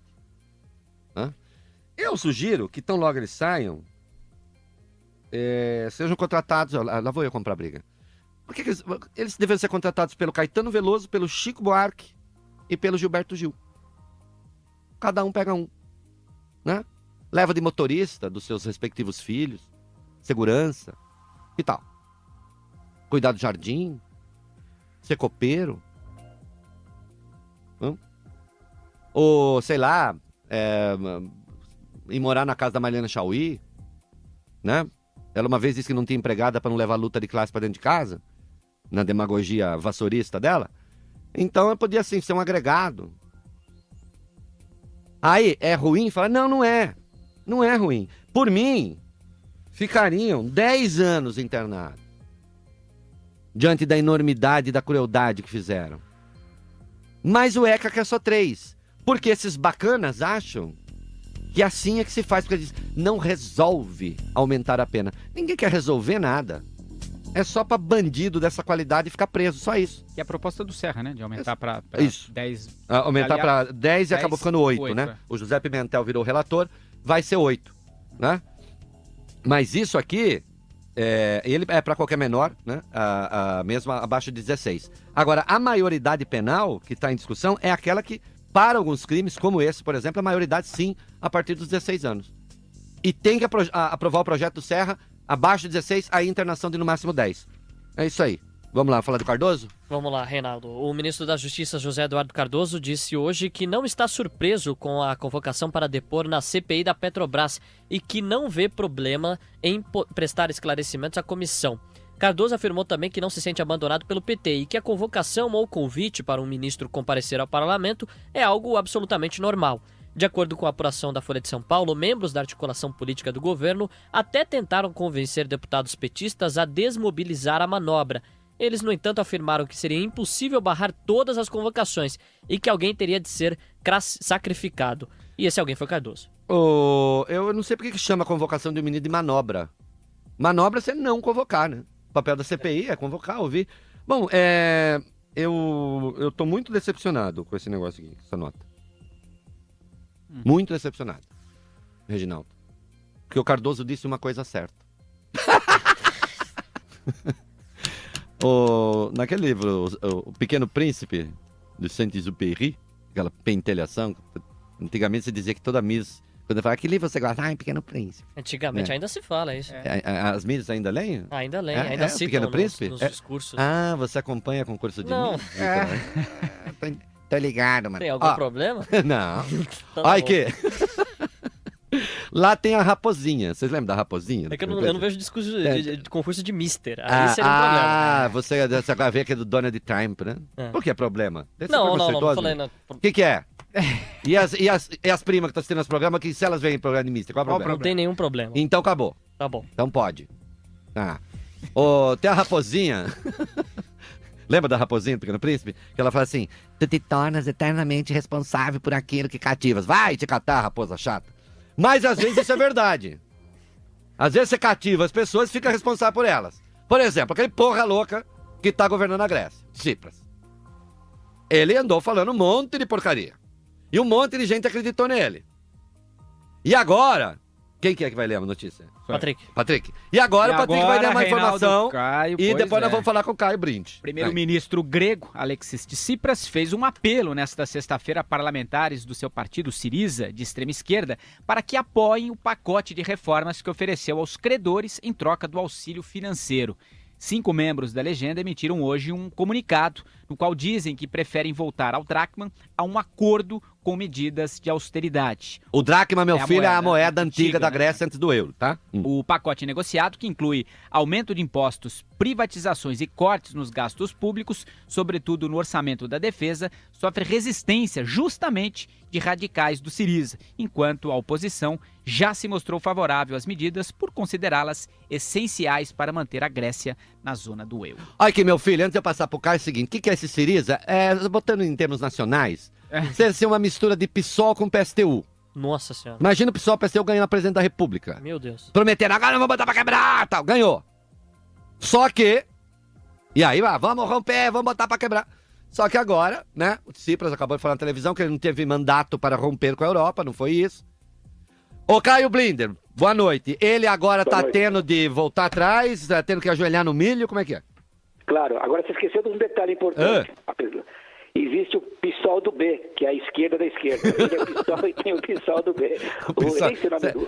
Hã? Eu sugiro que tão logo eles saiam, sejam contratados... Lá vou eu comprar briga. Porque eles deveriam ser contratados pelo Caetano Veloso, pelo Chico Buarque e pelo Gilberto Gil. Cada um pega um. Né? Leva de motorista dos seus respectivos filhos, segurança e tal. Cuidar do jardim, ser copeiro. Ou, sei lá, ir morar na casa da Mariana Chauí, né? Ela uma vez disse que não tinha empregada para não levar luta de classe para dentro de casa, na demagogia vassourista dela. Então eu podia, assim, ser um agregado. Aí, é ruim? Fala, não é. Não é ruim. Por mim, ficariam 10 anos internados, diante da enormidade e da crueldade que fizeram. Mas o ECA quer só 3. Porque esses bacanas acham que assim é que se faz, porque eles não resolve aumentar a pena. Ninguém quer resolver nada. É só para bandido dessa qualidade ficar preso, só isso. E a proposta do Serra, né? De aumentar para 10. Aumentar para 10 e acabou ficando 8, né? É. O José Pimentel virou relator, vai ser 8, né? Mas isso aqui, ele é para qualquer menor, né? Mesmo abaixo de 16. Agora, a maioridade penal que está em discussão é aquela que, para alguns crimes, como esse, por exemplo, a maioridade sim, a partir dos 16 anos. E tem que aprovar o projeto do Serra, abaixo de 16, a internação de no máximo 10. É isso aí. Vamos lá, falar do Cardoso? Vamos lá, Reinaldo. O ministro da Justiça, José Eduardo Cardoso, disse hoje que não está surpreso com a convocação para depor na CPI da Petrobras e que não vê problema em prestar esclarecimentos à comissão. Cardoso afirmou também que não se sente abandonado pelo PT e que a convocação ou convite para um ministro comparecer ao parlamento é algo absolutamente normal. De acordo com a apuração da Folha de São Paulo, membros da articulação política do governo até tentaram convencer deputados petistas a desmobilizar a manobra. Eles, no entanto, afirmaram que seria impossível barrar todas as convocações e que alguém teria de ser sacrificado. E esse alguém foi Cardoso. Eu não sei por que chama a convocação de um ministro de manobra. Manobra é você não convocar, né? O papel da CPI é convocar, ouvir. Bom, eu tô muito decepcionado com esse negócio aqui, essa nota. Muito decepcionado, Reginaldo. Porque o Cardoso disse uma coisa certa. Naquele livro, o Pequeno Príncipe, de Saint-Exupéry, aquela pentelhação, antigamente se dizia que toda Miss, quando eu falava, que livro você gosta? Pequeno Príncipe. Antigamente ainda se fala isso. As Miss ainda leem? Ainda leem, ainda citam Pequeno Príncipe? nos discursos. Você acompanha concurso de Não. Miss? Tô ligado, mano. Tem algum problema? Não. Então, Olha que... Lá tem a raposinha. Vocês lembram da raposinha? É que eu não vejo discurso de concurso de Mister. Aí seria um problema. Você vai ver que é do Donald Trump, né? Por que é problema? Não falei nada. O que é? E as primas que estão assistindo esse programa, que se elas veem programa de Mister, qual é o problema? Não tem nenhum problema. Então acabou. Tá bom. Então pode. Tem a raposinha... Lembra da raposinha do Pequeno Príncipe? Que ela fala assim, tu te tornas eternamente responsável por aquilo que cativas. Vai te catar, raposa chata. Mas às vezes isso é verdade. Às vezes você cativa as pessoas e fica responsável por elas. Por exemplo, aquele porra louca que tá governando a Grécia, Tsipras. Ele andou falando um monte de porcaria. E um monte de gente acreditou nele. E agora... Quem que é que vai ler a notícia? Patrick. E agora o Patrick vai dar uma informação e depois nós vamos falar com o Caio Brint. Primeiro-ministro grego, Alexis Tsipras, fez um apelo nesta sexta-feira a parlamentares do seu partido, Syriza, de extrema esquerda, para que apoiem o pacote de reformas que ofereceu aos credores em troca do auxílio financeiro. 5 membros da legenda emitiram hoje um comunicado no qual dizem que preferem voltar ao dracma a um acordo com medidas de austeridade. O dracma, meu filho, é a moeda antiga da né? Grécia antes do euro, tá? O pacote negociado, que inclui aumento de impostos, privatizações e cortes nos gastos públicos, sobretudo no orçamento da defesa, sofre resistência justamente de radicais do Syriza, enquanto a oposição já se mostrou favorável às medidas por considerá-las essenciais para manter a Grécia na zona do euro. Olha aqui, meu filho, antes de eu passar pro Caio, é o seguinte, o que é esse Syriza? Botando em termos nacionais, deve ser uma mistura de PSOL com PSTU. Nossa senhora. Imagina o PSOL e o PSTU ganhando a presidente da República. Meu Deus. Prometendo, agora não vou botar pra quebrar, tal. Ganhou. Só que... E aí, vamos romper, vamos botar pra quebrar. Só que agora, né, o Tsipras acabou de falar na televisão que ele não teve mandato para romper com a Europa, não foi isso. Ô, Caio Blinder, boa noite. Ele agora tá tendo de voltar atrás, tá tendo que ajoelhar no milho, como é que é? Claro, agora você esqueceu de um detalhe importante. Existe o PSOL do B, que é a esquerda da esquerda. Ele é PSOL e tem o PSOL do B.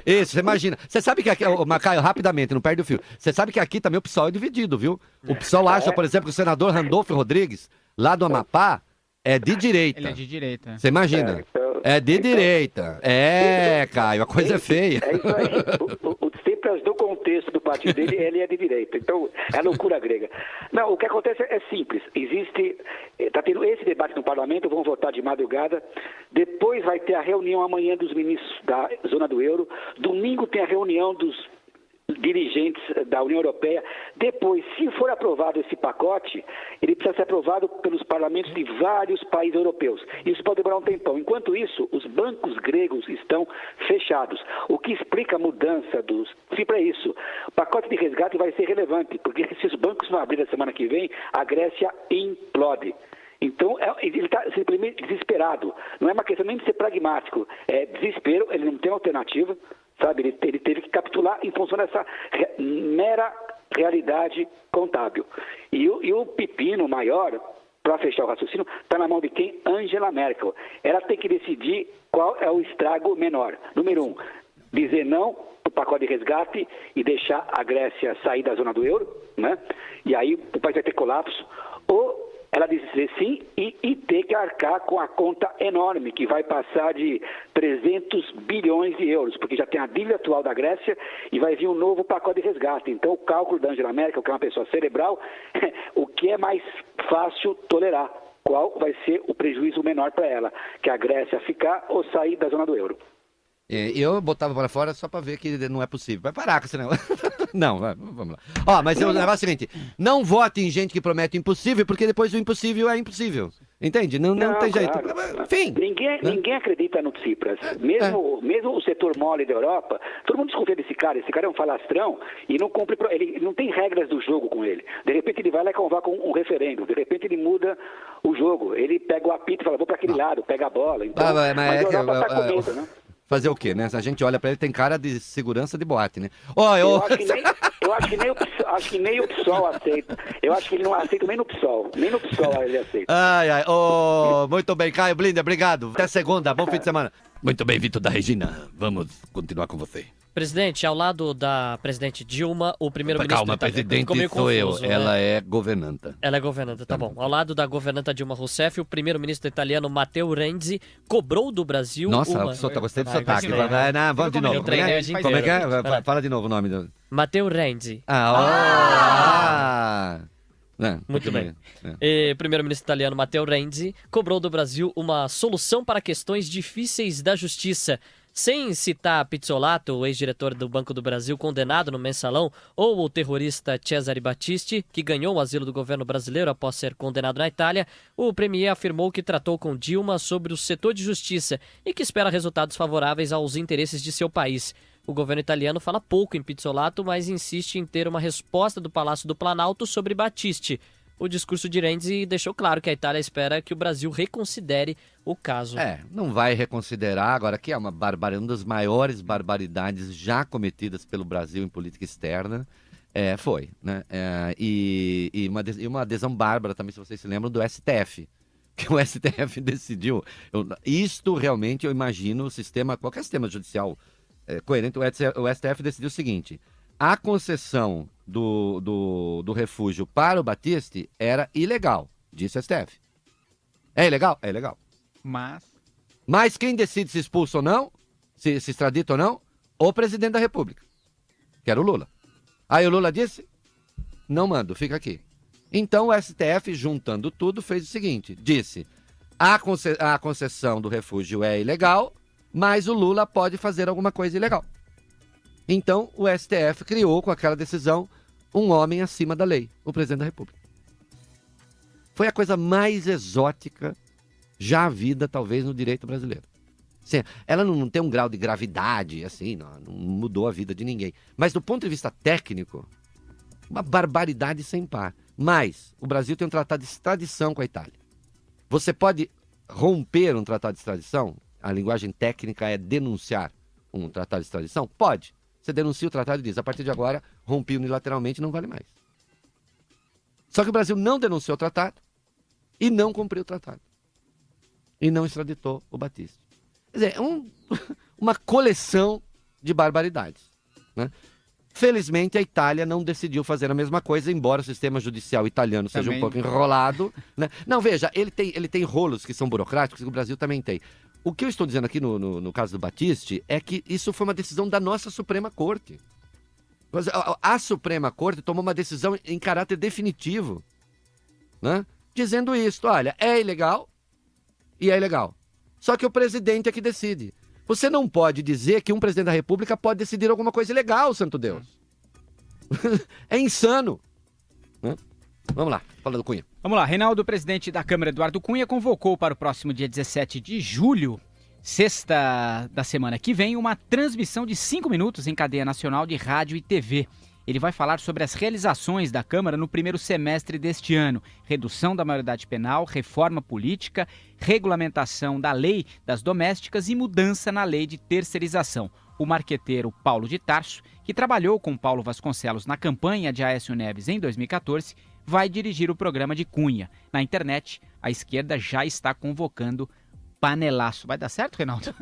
Isso, você imagina. Você sabe que aqui, Caio, rapidamente, não perde o fio. Você sabe que aqui também o PSOL é dividido, viu? O PSOL acha, por exemplo, que o senador Randolfo Rodrigues, lá do Amapá, é de direita. Ele é de direita. Você imagina? É de direita. Caio, a coisa é feia. É isso aí. O Tsipras, do contexto do partido dele, ele é de direita. Então, é loucura grega. Não, o que acontece é simples. Está tendo esse debate no parlamento, vão votar de madrugada. Depois vai ter a reunião amanhã dos ministros da zona do euro. Domingo tem a reunião dos dirigentes da União Europeia. Depois, se for aprovado esse pacote, ele precisa ser aprovado pelos parlamentos de vários países europeus. Isso pode demorar um tempão. Enquanto isso, os bancos gregos estão fechados. O que explica a mudança dos... Se para isso, o pacote de resgate vai ser relevante, porque se os bancos não abrirem a semana que vem, a Grécia implode. Então, ele está simplesmente desesperado. Não é uma questão nem de ser pragmático. É desespero, ele não tem alternativa. Sabe, ele teve que capitular em função dessa mera realidade contábil. E o pepino maior, para fechar o raciocínio, está na mão de quem? Angela Merkel. Ela tem que decidir qual é o estrago menor. Número 1, dizer não para o pacote de resgate e deixar a Grécia sair da zona do euro, né? E aí o país vai ter colapso. Ou ela dizer sim e ter que arcar com a conta enorme, que vai passar de 300 bilhões de euros, porque já tem a dívida atual da Grécia e vai vir um novo pacote de resgate. Então, o cálculo da Angela Merkel, que é uma pessoa cerebral, o que é mais fácil tolerar? Qual vai ser o prejuízo menor para ela? Que a Grécia ficar ou sair da zona do euro? Eu botava para fora só para ver que não é possível. Vai parar com esse negócio. Não, vamos lá. Mas o negócio é o seguinte, não vote em gente que promete o impossível, porque depois o impossível é impossível. Entende? Não tem jeito. Enfim. Ninguém acredita no Tsipras. Mesmo o setor mole da Europa, todo mundo desconfia desse cara. Esse cara é um falastrão e não cumpre. Ele não tem regras do jogo com ele. De repente ele vai lá e convoca um referendo. De repente ele muda o jogo. Ele pega o apito e fala, vou para aquele lado, pega a bola. Então, mas a Europa está com medo, né? Fazer o quê, né? Se a gente olha pra ele, tem cara de segurança de boate, né? Eu acho que nem o PSOL aceita. Eu acho que ele não aceita nem no PSOL. Nem no PSOL ele aceita. Muito bem, Caio Blinder, obrigado. Até segunda, bom fim de semana. Muito bem, Vitor da Regina. Vamos continuar com você. Presidente, ao lado da presidente Dilma, o primeiro-ministro... Calma, presidente sou eu. Né? Ela é governanta. Ela é governanta, tá bom. Ao lado da governanta Dilma Rousseff, o primeiro-ministro italiano Matteo Renzi cobrou do Brasil... Nossa, gostei do sotaque. Vamos de novo. Como é que é? Fala de novo o nome do... Matteo Renzi. Muito bem. Primeiro-ministro italiano Matteo Renzi cobrou do Brasil uma solução para questões difíceis da justiça. Sem citar Pizzolato, o ex-diretor do Banco do Brasil condenado no Mensalão, ou o terrorista Cesare Battisti, que ganhou o asilo do governo brasileiro após ser condenado na Itália, o premier afirmou que tratou com Dilma sobre o setor de justiça e que espera resultados favoráveis aos interesses de seu país. O governo italiano fala pouco em Pizzolato, mas insiste em ter uma resposta do Palácio do Planalto sobre Battisti. O discurso de Renzi deixou claro que a Itália espera que o Brasil reconsidere o caso. Não vai reconsiderar, agora que é uma das maiores barbaridades já cometidas pelo Brasil em política externa. Foi, né? E uma adesão bárbara também, se vocês se lembram, do STF. Que o STF decidiu. Isto realmente, eu imagino, qualquer sistema judicial coerente, o STF decidiu o seguinte: a concessão do refúgio para o Battisti era ilegal, disse o STF. É ilegal? É ilegal. Mas Mas quem decide se expulsa ou não, se extradita ou não, o presidente da República, que era o Lula. Aí o Lula disse, não mando, fica aqui. Então o STF, juntando tudo, fez o seguinte, disse, a concessão do refúgio é ilegal, mas o Lula pode fazer alguma coisa ilegal. Então o STF criou, com aquela decisão, um homem acima da lei, o presidente da República. Foi a coisa mais exótica já vista, talvez, no direito brasileiro. Assim, ela não tem um grau de gravidade, assim, não mudou a vida de ninguém. Mas do ponto de vista técnico, uma barbaridade sem par. Mas o Brasil tem um tratado de extradição com a Itália. Você pode romper um tratado de extradição? A linguagem técnica é denunciar um tratado de extradição? Pode. Você denuncia o tratado e diz, a partir de agora, rompi unilateralmente, não vale mais. Só que o Brasil não denunciou o tratado e não cumpriu o tratado. E não extraditou o Battisti. Quer dizer, uma coleção de barbaridades, né? Felizmente, a Itália não decidiu fazer a mesma coisa, embora o sistema judicial italiano seja um pouco enrolado, né? Não, veja, ele tem rolos que são burocráticos, que o Brasil também tem. O que eu estou dizendo aqui no caso do Battisti é que isso foi uma decisão da nossa Suprema Corte. A Suprema Corte tomou uma decisão em caráter definitivo, né? Dizendo isso, olha, é ilegal e é ilegal. Só que o presidente é que decide. Você não pode dizer que um presidente da República pode decidir alguma coisa ilegal, santo Deus. É insano. Vamos lá, fala do Cunha. Vamos lá, Reinaldo, presidente da Câmara, Eduardo Cunha, convocou para o próximo dia 17 de julho, sexta da semana que vem, uma transmissão de 5 minutos em cadeia nacional de rádio e TV. Ele vai falar sobre as realizações da Câmara no primeiro semestre deste ano. Redução da maioridade penal, reforma política, regulamentação da lei das domésticas e mudança na lei de terceirização. O marqueteiro Paulo de Tarso, que trabalhou com Paulo Vasconcelos na campanha de Aécio Neves em 2014, vai dirigir o programa de Cunha. Na internet, a esquerda já está convocando panelaço. Vai dar certo, Reinaldo?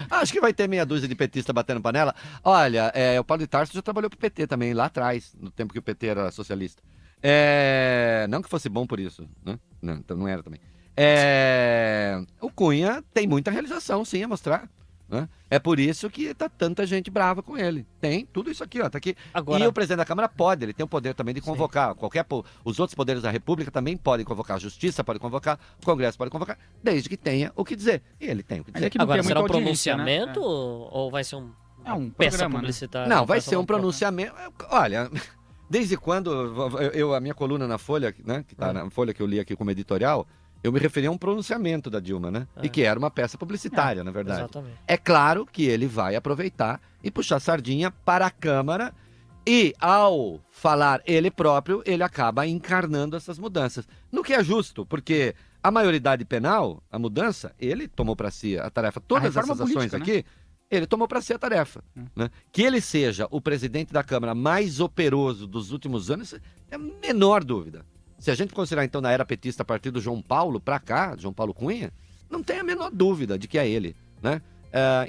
Acho que vai ter meia dúzia de petista batendo panela. Olha, o Paulo de Tarso já trabalhou pro PT também, lá atrás, no tempo que o PT era socialista. Não que fosse bom por isso, né? Não, então não era também. O Cunha tem muita realização, sim, a mostrar. Né? É por isso que tá tanta gente brava com ele. Tem tudo isso aqui, ó, tá aqui. Agora... E o presidente da Câmara pode, ele tem o poder também de convocar. Os outros poderes da República também podem convocar. A Justiça pode convocar, o Congresso pode convocar, desde que tenha o que dizer. E ele tem o que dizer. Agora, será um pronunciamento, né? Ou vai ser um peça programa, publicitária? Não, vai ser um pronunciamento. Olha, desde quando a minha coluna na Folha, né, que tá na Folha que eu li aqui como editorial, eu me referi a um pronunciamento da Dilma, né? E que era uma peça publicitária, na verdade. Exatamente. É claro que ele vai aproveitar e puxar sardinha para a Câmara e, ao falar ele próprio, ele acaba encarnando essas mudanças. No que é justo, porque a maioridade penal, a mudança, ele tomou para si a tarefa. Todas essas ações aqui, né? Ele tomou para si a tarefa. Né? Que ele seja o presidente da Câmara mais operoso dos últimos anos, é a menor dúvida. Se a gente considerar, então, na era petista, a partir do João Paulo para cá, João Paulo Cunha, não tem a menor dúvida de que é ele, né?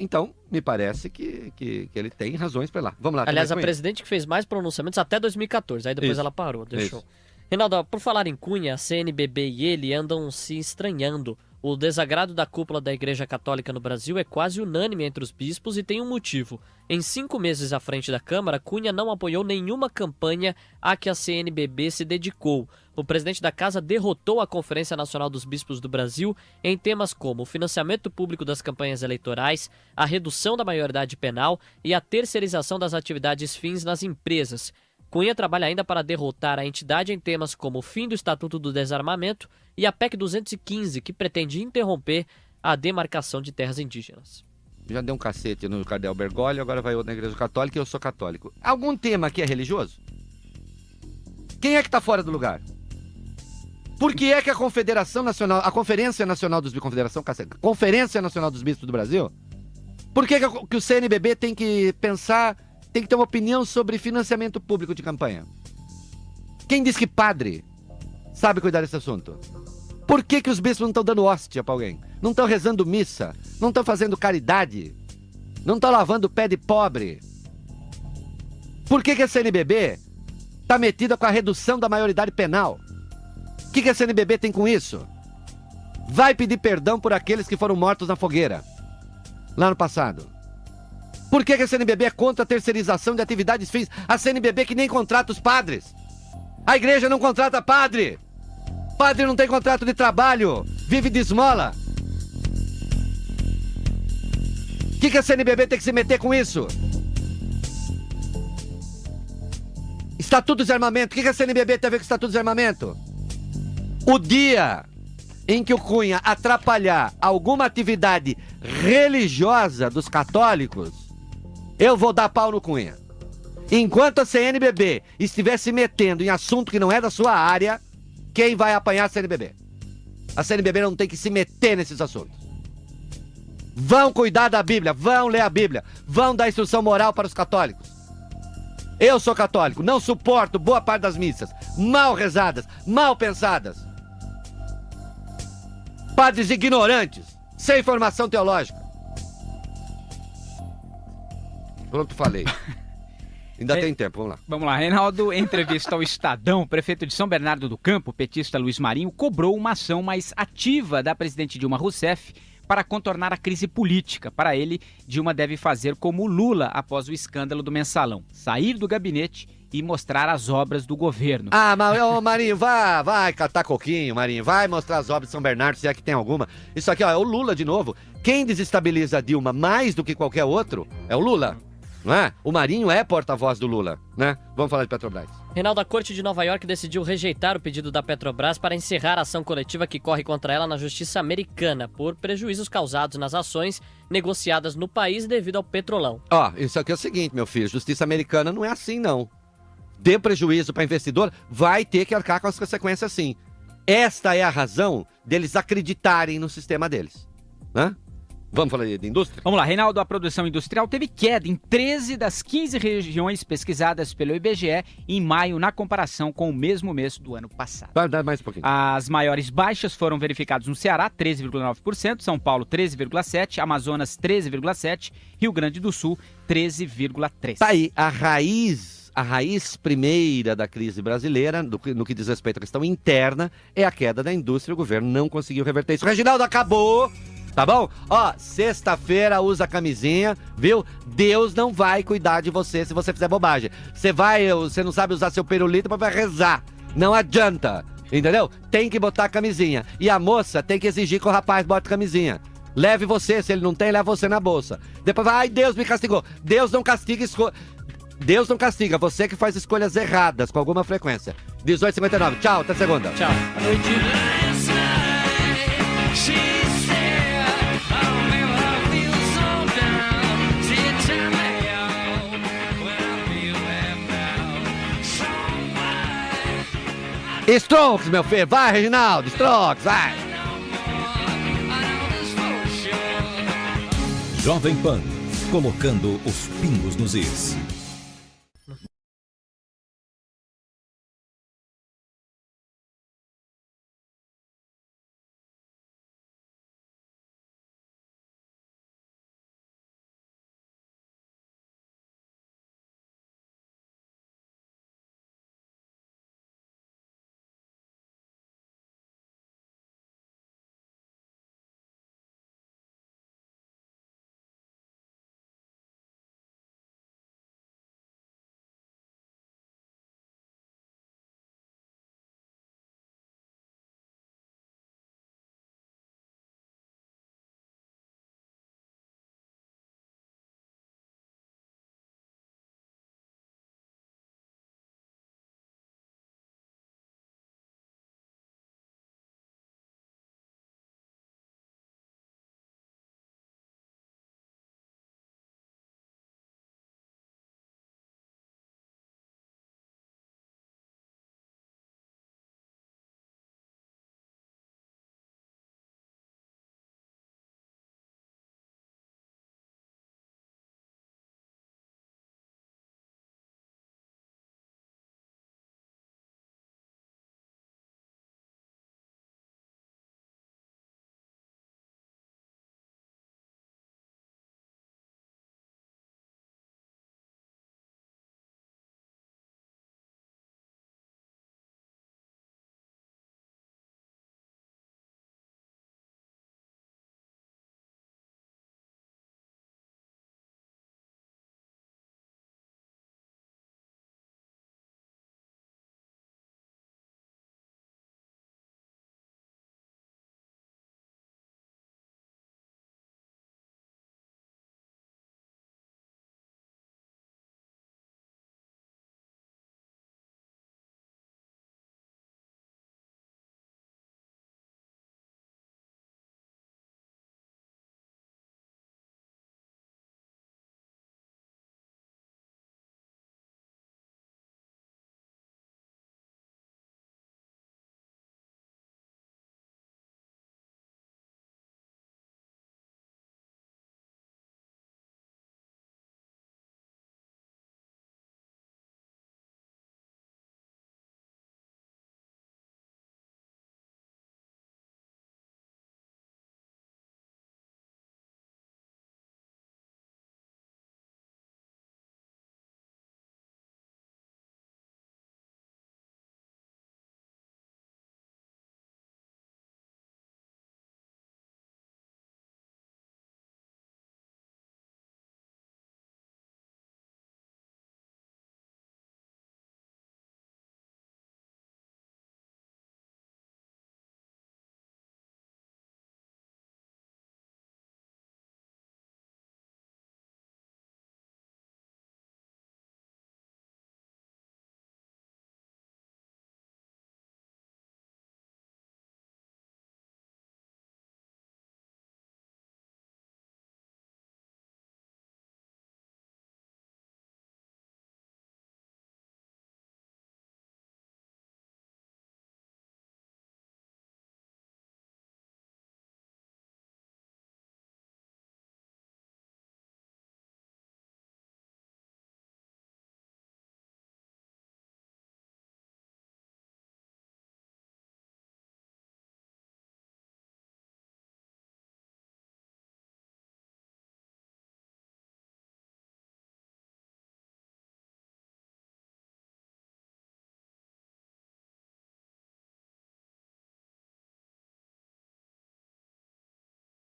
Então, me parece que ele tem razões para ir lá. Vamos lá. Aliás, a presidente que fez mais pronunciamentos até 2014, aí depois ela parou, deixou. Isso. Reinaldo, por falar em Cunha, a CNBB e ele andam se estranhando. O desagrado da cúpula da Igreja Católica no Brasil é quase unânime entre os bispos e tem um motivo. Em 5 meses à frente da Câmara, Cunha não apoiou nenhuma campanha a que a CNBB se dedicou. O presidente da casa derrotou a Conferência Nacional dos Bispos do Brasil em temas como o financiamento público das campanhas eleitorais, a redução da maioridade penal e a terceirização das atividades fins nas empresas. Cunha trabalha ainda para derrotar a entidade em temas como o fim do Estatuto do Desarmamento e a PEC 215, que pretende interromper a demarcação de terras indígenas. Já deu um cacete no Cardeal Bergoglio, agora vai outro na Igreja Católica e eu sou católico. Algum tema aqui é religioso? Quem é que está fora do lugar? Por que é que a Confederação Nacional, a Conferência Nacional dos Bispos, Conferência Nacional dos Bispos do Brasil, por que o CNBB tem que pensar, tem que ter uma opinião sobre financiamento público de campanha? Quem diz que padre sabe cuidar desse assunto? Por que os bispos não estão dando hóstia para alguém? Não estão rezando missa? Não estão fazendo caridade? Não estão lavando o pé de pobre? Por que a CNBB está metida com a redução da maioridade penal? O que a CNBB tem com isso? vai pedir perdão por aqueles que foram mortos na fogueira, lá no passado. Por que a CNBB é contra a terceirização de atividades fins? A CNBB que nem contrata os padres. A igreja não contrata padre. Padre não tem contrato de trabalho, vive de esmola. O que a CNBB tem que se meter com isso? Estatuto de Armamento. O que a CNBB tem a ver com o Estatuto de Armamento? O dia em que o Cunha atrapalhar alguma atividade religiosa dos católicos, eu vou dar pau no Cunha. Enquanto a CNBB estiver se metendo em assunto que não é da sua área, quem vai apanhar a CNBB? A CNBB não tem que se meter nesses assuntos. Vão cuidar da Bíblia, vão ler a Bíblia, vão dar instrução moral para os católicos. Eu sou católico, não suporto boa parte das missas, mal rezadas, mal pensadas. Padres ignorantes, sem formação teológica. Pronto, falei. Ainda tem tempo, vamos lá. Vamos lá, Reinaldo, em entrevista ao Estadão, o prefeito de São Bernardo do Campo, o petista Luiz Marinho, cobrou uma ação mais ativa da presidente Dilma Rousseff para contornar a crise política. Para ele, Dilma deve fazer como Lula após o escândalo do Mensalão, sair do gabinete e mostrar as obras do governo. Ah, mas, ô, Marinho, vai catar coquinho, Marinho, vai mostrar as obras de São Bernardo, se é que tem alguma. Isso aqui, ó, é o Lula de novo. Quem desestabiliza a Dilma mais do que qualquer outro é o Lula, não é? O Marinho é porta-voz do Lula, né? Vamos falar de Petrobras. Reinaldo, a Corte de Nova York decidiu rejeitar o pedido da Petrobras para encerrar a ação coletiva que corre contra ela na justiça americana por prejuízos causados nas ações negociadas no país devido ao petrolão. Ó, isso aqui é o seguinte, meu filho, justiça americana não é assim, não. Dê prejuízo para investidor, vai ter que arcar com as consequências sim. Esta é a razão deles acreditarem no sistema deles, né? Vamos falar de indústria? Vamos lá, Reinaldo, a produção industrial teve queda em 13 das 15 regiões pesquisadas pelo IBGE em maio, na comparação com o mesmo mês do ano passado. Vai dar mais um pouquinho. As maiores baixas foram verificadas no Ceará, 13,9%, São Paulo, 13,7%, Amazonas, 13,7%, Rio Grande do Sul, 13,3%. Tá aí, a raiz primeira da crise brasileira, no que diz respeito à questão interna, é a queda da indústria. O governo não conseguiu reverter isso. Reginaldo, acabou! Tá bom? Ó, sexta-feira usa camisinha, viu? Deus não vai cuidar de você se você fizer bobagem. Você não sabe usar seu pirulito, mas vai rezar. Não adianta, entendeu? Tem que botar camisinha. E a moça tem que exigir que o rapaz bote camisinha. Leve você, se ele não tem, leva você na bolsa. Depois vai, ai, Deus me castigou. Deus não castiga Deus não castiga, você que faz escolhas erradas com alguma frequência. 18h59, tchau, até segunda. Tchau. Boa noite. Strokes, meu filho, vai, Reginaldo, Strokes, vai. Jovem Pan, colocando os pingos nos is.